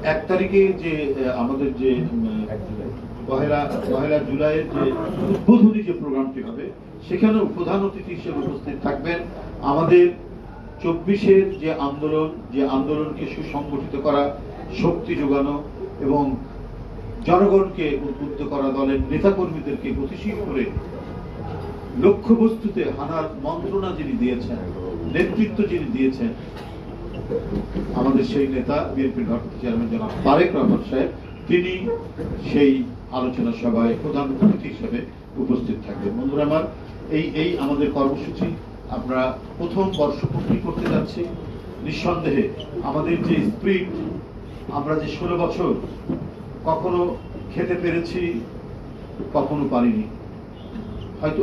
1 তারিখে যে আমাদের যে পহেলা জুলাইয়ের যে উদ্বোধনী যে প্রোগ্রামটি হবে, সেখানেও প্রধান অতিথি হিসেবে উপস্থিত থাকবেন আমাদের 24-এর যে আন্দোলনকে সুসংগঠিত করা, শক্তি যোগানো এবং জনগণকে উদ্বুদ্ধ করা দলের নেতাকর্মীদেরকে গতিশীল করে লক্ষ্যবস্তুতে হানার মন্ত্রণা যিনি দিয়েছেন, নেতৃত্ব যিনি দিয়েছেন, আমাদের সেই নেতা বিএনপির ভারপ্রাপ্ত চেয়ারম্যান জনাব তারেক রহমান সাহেব, তিনি সেই আলোচনা সভায় প্রধান অতিথি হিসেবে উপস্থিত থাকবেন। বন্ধুরা আমার, এই আমাদের কর্মসূচি আমরা প্রথম বর্ষপূর্তি করতে যাচ্ছি। নিঃসন্দেহে আমাদের যে স্পিরিট, আমরা যে 16 বছর কখনো খেতে পেরেছি, কখনো পারিনি, হয়তো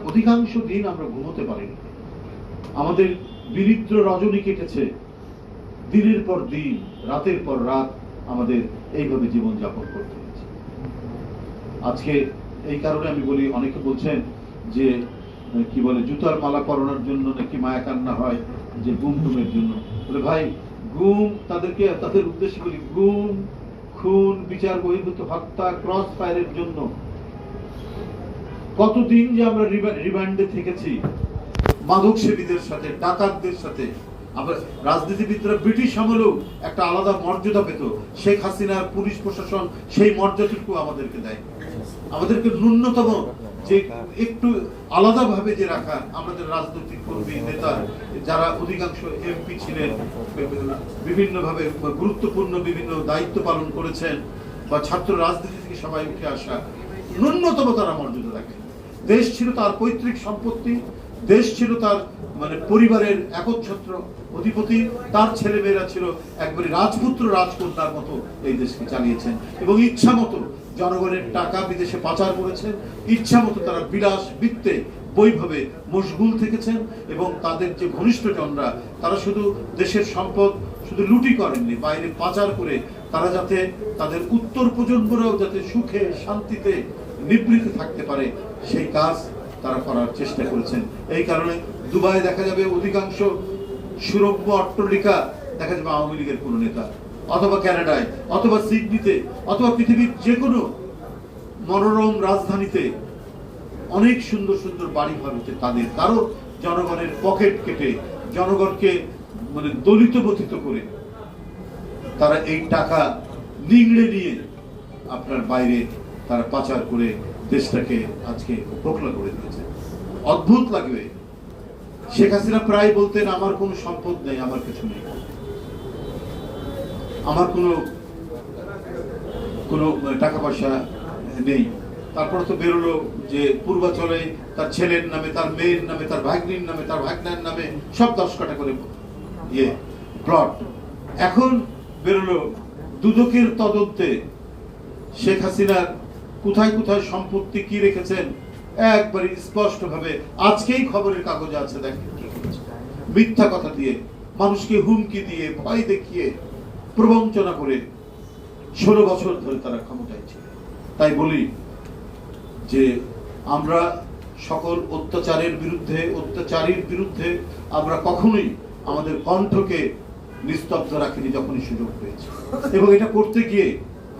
অধিকাংশ দিন আমরা ঘুমোতে পারিনি, আমাদের বিনিদ্র রজনী কেটেছে, দিনের পর দিন, রাতের পর রাত আমাদের এইভাবে জীবন যাপন করতে হয়েছে। আজকে এই কারণে আমি বলি, অনেকে বলছেন যে কি বলে জুতার মালা পরানোর জন্য নাকি মায়া কান্না হয়, যে গুম টুমের জন্য। বলে ভাই, গুম তাদেরকে তাদের উদ্দেশ্যে বলি, গুম, খুন, বিচার বহির্ভূত হত্যা, ক্রস ফায়ারের জন্য কতদিন যে আমরা রিমান্ডে থেকেছি, মাদক সেবীদের সাথে, ডাকাতদের সাথে। আমরা রাজনীতিবিদরা ব্রিটিশ আমলেও একটা আলাদা মর্যাদা পেত, শেখ হাসিনার পুলিশ প্রশাসন সেই মর্যাদাটুকু আমাদেরকে দেয়। আমাদেরকে ন্যূনতম যে একটু আলাদাভাবে যে রাখা, আমাদের রাজনৈতিক কর্মী নেতা যারা অধিকাংশ এমপি ছিলেন, বিভিন্নভাবে গুরুত্বপূর্ণ বিভিন্ন দায়িত্ব পালন করেছেন, বা ছাত্র রাজনীতি থেকে সবাই উঠে আসা, ন্যূনতম তারা মর্যাদা রাখেন। দেশ ছিল তার পৈতৃক সম্পত্তি, দেশ ছিল তার পরিবারের একচ্ছত্র অধিপতি, তার ছেলেমেয়েরা ছিল একবারে রাজপুত্র রাজকন্যার মতো এই দেশকে চালিয়েছেন, এবং ইচ্ছা মতো জনগণের টাকা বিদেশে পাচার করেছেন, ইচ্ছা মতো তারা বিলাস বৃত্তে বৈভবে মশগুল থেকেছেন। এবং তাদের যে ঘনিষ্ঠজনরা, তারা শুধু দেশের সম্পদ শুধু লুটি করেননি, বাইরে পাচার করে তারা যাতে তাদের উত্তর প্রজন্মরাও যাতে সুখে শান্তিতে নিবৃত্তে থাকতে পারে, সেই কাজ তারা করার চেষ্টা করেছেন। এই কারণে দুবাই দেখা যাবে অধিকাংশ সুরম্য অট্টালিকা দেখা যাবে আওয়ামী লীগের কোন নেতা, অথবা কানাডায়, অথবা সিডনিতে, অথবা পৃথিবীর যে কোনো মনোরম রাজধানীতে অনেক সুন্দর সুন্দর বাড়ি ঘর হচ্ছে তাদের। কারো জনগণের পকেট কেটে, জনগণকে দলিত বথিত করে তারা এই টাকা নিংড়ে নিয়ে আপনার বাইরে তারা পাচার করে দেশটাকে আজকে পোকলা করে দিয়েছে। অদ্ভুত লাগবে। শেখ হাসিনা প্রায় বলতেন, আমার কোনো সম্পদ নেই, আমার কিছু নেই, আমার কোনো টাকা পয়সা নেই। তারপর তো বেরোলো যে পূর্বাচলে তার ছেলের নামে, তার মেয়ের নামে, তার ভাগ্নির নামে, তার ভাগ্নার নামে সব 10 কাঠা করে প্লট। এখন বেরোলো দুদকের তদন্তে শেখ হাসিনার কোথায় কোথায় সম্পত্তি কি রেখেছেন একবারে স্পষ্ট ভাবে আজকেই খবরের কাগজে আছে। দেখেন কি করেছে, মিথ্যা কথা দিয়ে, মানুষকে হুমকি দিয়ে, ভয় দেখিয়ে, প্রবঞ্চনা করে 16 বছর ধরে তারা ক্ষমতায় ছিল। তাই বলি যে আমরা সকল অত্যাচারের বিরুদ্ধে, অত্যাচারীর বিরুদ্ধে আমরা কখনোই আমাদের কণ্ঠকে নিস্তব্ধ রাখিনি যখনই সুযোগ পেয়েছি। এবং এটা করতে গিয়ে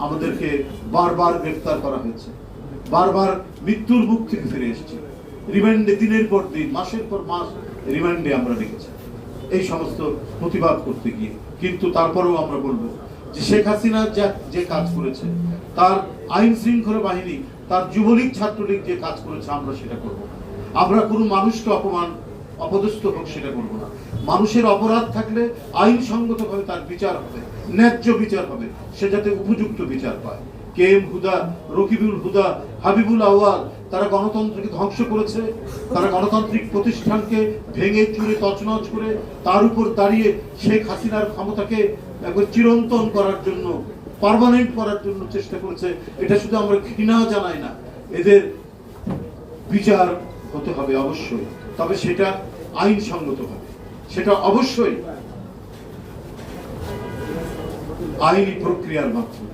আমাদেরকে বারবার গ্রেফতার করা হয়েছে, বারবার মৃত্যুর মুখ থেকে ফিরে এসেছি, রিমান্ডে দিনের পর দিন, মাসের পর মাস রিমান্ডে আমরা রেখেছি এই সমস্ত প্রতিবাদ করতে গিয়ে। কিন্তু তারপরেও আমরা বলবো যে শেখ হাসিনা যে কাজ করেছে, তার আইন শৃঙ্খলা বাহিনী, তার যুবলীগ ছাত্রলীগ যে কাজ করেছে, আমরা সেটা করবো না। আমরা কোনো মানুষকে অপদস্থ হোক সেটা করবো না। মানুষের অপরাধ থাকলে আইনসঙ্গতভাবে তার বিচার হবে, ন্যায্য বিচার হবে, সে যাতে উপযুক্ত বিচার পায়। কেএম হুদা, রকিবুল হুদা, হাবিবুল আউয়াল, তারা গণতন্ত্রকে ধ্বংস করেছে, তারা গণতান্ত্রিক প্রতিষ্ঠানকে ভেঙে চুরে তছনছ করে তার উপর দাঁড়িয়ে শেখ হাসিনার ক্ষমতাকে একবার চিরন্তন করার জন্য, পার্মানেন্ট করার জন্য চেষ্টা করেছে। এটা শুধু আমরা ঘৃণা জানাই না, এদের বিচার হতে হবে অবশ্যই, তবে সেটা আইনসঙ্গত হবে, সেটা অবশ্যই আইনি প্রক্রিয়ার মাধ্যমে।